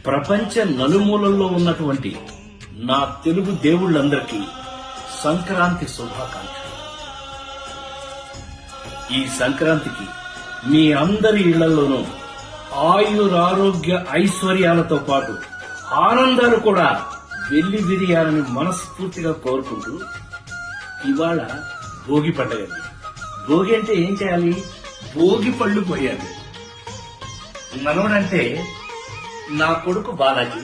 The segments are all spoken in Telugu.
ప్రపంచ నలుమూలల్లో ఉన్నటువంటి నా తెలుగు దేవుళ్ళందరికీ సంక్రాంతి శుభాకాంక్షలు. ఈ సంక్రాంతికి మీ అందరి ఇళ్లలోనూ ఆయురారోగ్య ఐశ్వర్యాలతో పాటు ఆనందాలు కూడా వెళ్లి విరియాలని మనస్ఫూర్తిగా కోరుకుంటూ, ఇవాళ భోగి పండుగ. భోగి అంటే ఏం చేయాలి? భోగి పళ్ళు పోయాలి. మనవడంటే నా కొడుకు బాలాజీ,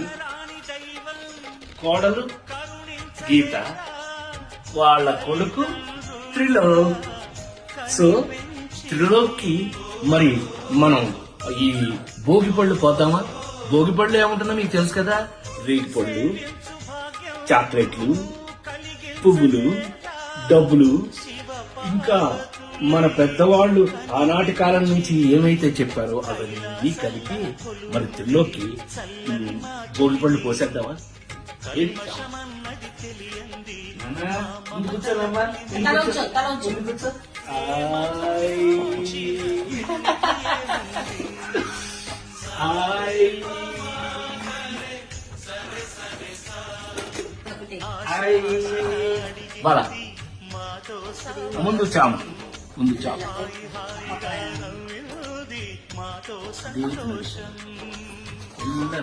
కోడలు గీత, వాళ్ళ కొడుకు త్రిలోక్. సో త్రిలోక్కి మరి మనం ఈ భోగి పళ్ళు పోతామా? భోగి పళ్ళు ఏముంటుందో మీకు తెలుసు కదా. రేగి పళ్ళు, చాక్లెట్లు, పువ్వులు, డబ్బులు, ఇంకా మన పెద్దవాళ్ళు ఆనాటి కాలం నుంచి ఏమైతే చెప్పారో అవన్నీ కలిపి మరి త్రిలోక్కి భోగి పళ్ళు పోసేద్దామా? కూర్చోనమ్మా, కూర్చో. బాలా ముందు చాము, ముందు చాము. Udah,